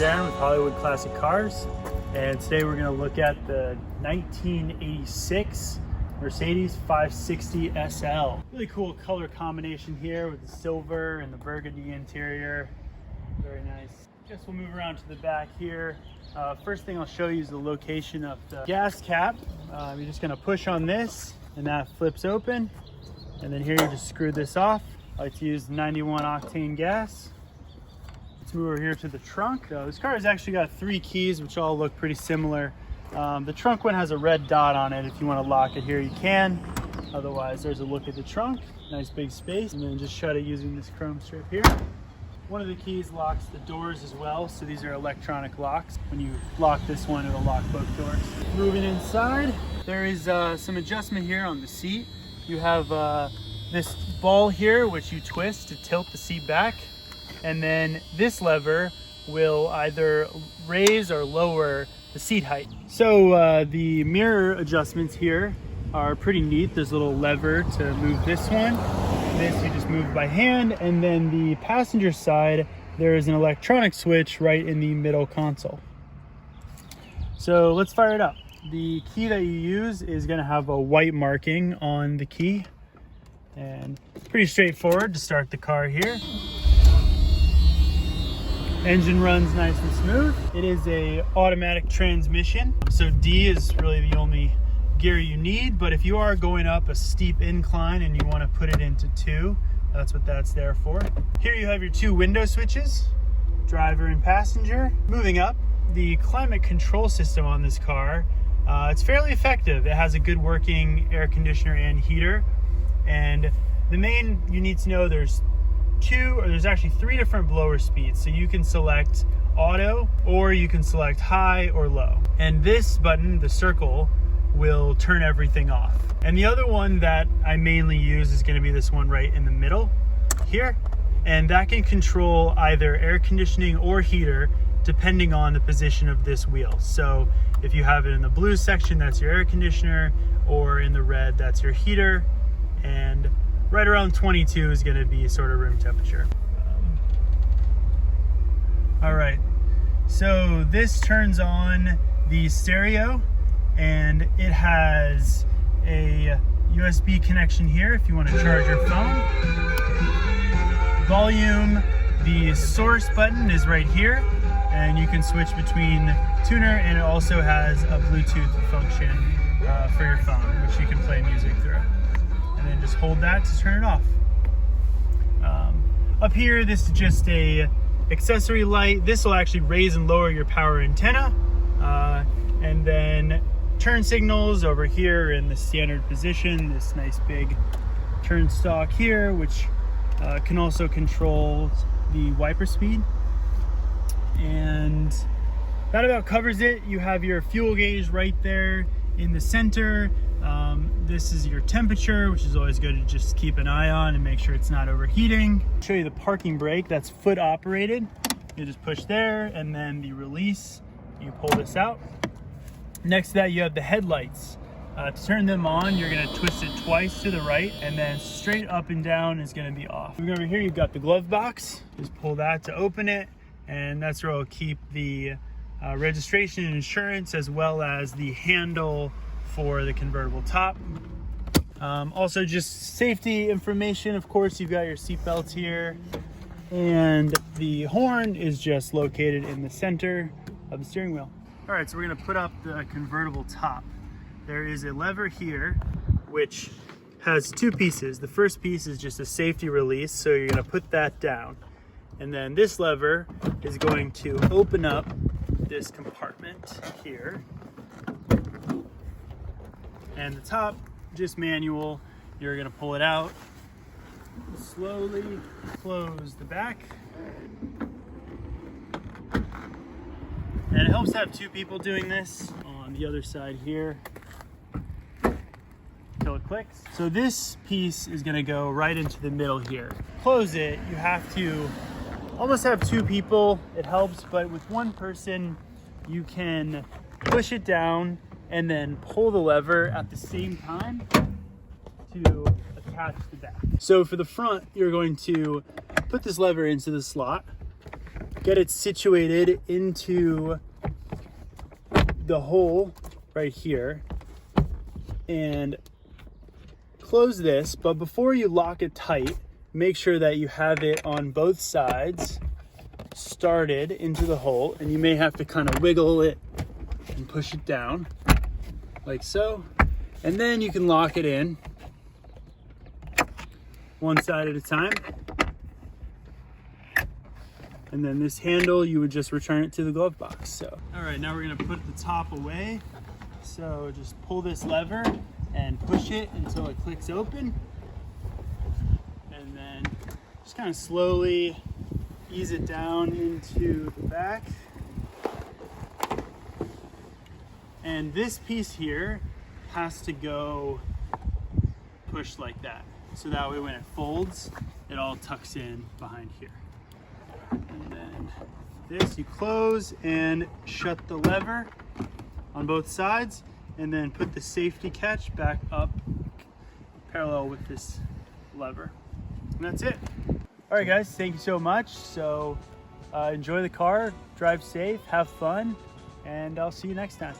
Darren with Hollywood Classic Cars, and today we're going to look at the 1986 Mercedes 560 SL. Really cool color combination here with the silver and the burgundy interior. Very nice. Guess we'll move around to the back here. First thing I'll show you is the location of the gas cap. You're just going to push on this and that flips open, and then here you just screw this off. I like to use 91 octane gas. Let's move over here to the trunk. This car has actually got 3 keys, which all look pretty similar. The trunk one has a red dot on it. If you want to lock it here, you can. Otherwise, there's a look at the trunk. Nice big space, and then just shut it using this chrome strip here. One of the keys locks the doors as well, so these are electronic locks. When you lock this one, it'll lock both doors. Moving inside, there is some adjustment here on the seat. You have this ball here, which you twist to tilt the seat back, and then this lever will either raise or lower the seat height. So the mirror adjustments here are pretty neat. There's a little lever to move this one. This you just move by hand, and then the passenger side, there is an electronic switch right in the middle console. So let's fire it up. The key that you use is going to have a white marking on the key, and it's pretty straightforward to start the car here. Engine runs nice and smooth. It is a automatic transmission, so D is really the only gear you need, but if you are going up a steep incline and you want to put it into 2, that's what that's there for. Here you have your 2 window switches, driver and passenger. Moving up, the climate control system on this car, it's fairly effective. It has a good working air conditioner and heater, and the main you need to know, there's actually 3 different blower speeds, so you can select auto or you can select high or low, and this button, the circle, will turn everything off. And the other one that I mainly use is going to be this one right in the middle here, and that can control either air conditioning or heater depending on the position of this wheel. So if you have it in the blue section, that's your air conditioner, or in the red, that's your heater, and right around 22 is going to be sort of room temperature. All right, so this turns on the stereo, and it has a USB connection here if you want to charge your phone. Volume, the source button is right here, and you can switch between tuner, and it also has a Bluetooth function for your phone, which you can play music through. And then just hold that to turn it off. Up here, this is just a accessory light. This will actually raise and lower your power antenna, and then turn signals over here in the standard position, this nice big turn stalk here, which can also control the wiper speed. And that about covers it. You have your fuel gauge right there in the center. This is your temperature, which is always good to just keep an eye on and make sure it's not overheating. I'll show you the parking brake. That's foot operated. You just push there, and then the release, you pull this out. Next to that, you have the headlights. To turn them on, you're going to twist it twice to the right, and then straight up and down is going to be off. Moving over here, you've got the glove box. Just pull that to open it, and that's where it'll keep the registration and insurance, as well as the handle for the convertible top. Also, just safety information. Of course, you've got your seat belts here, and the horn is just located in the center of the steering wheel. All right, so we're gonna put up the convertible top. There is a lever here, which has 2 pieces. The first piece is just a safety release, so you're gonna put that down. And then this lever is going to open up this compartment here. And the top, just manual. You're gonna pull it out, slowly close the back. And it helps to have 2 people doing this on the other side here until it clicks. So this piece is going to go right into the middle here. Close it, you have to almost have 2 people. It helps, but with 1 person, you can push it down and then pull the lever at the same time to attach the back. So for the front, you're going to put this lever into the slot, get it situated into the hole right here and close this. But before you lock it tight, make sure that you have it on both sides started into the hole, and you may have to kind of wiggle it and push it down like so, and then you can lock it in one side at a time. And then this handle, you would just return it to the glove box. So, all right, now we're gonna put the top away. So just pull this lever and push it until it clicks open. And then just kind of slowly ease it down into the back. And this piece here has to go pushed like that. So that way when it folds, it all tucks in behind here. And then this, you close and shut the lever on both sides, and then put the safety catch back up parallel with this lever. And that's it. All right, guys, thank you so much. So enjoy the car, drive safe, have fun, and I'll see you next time.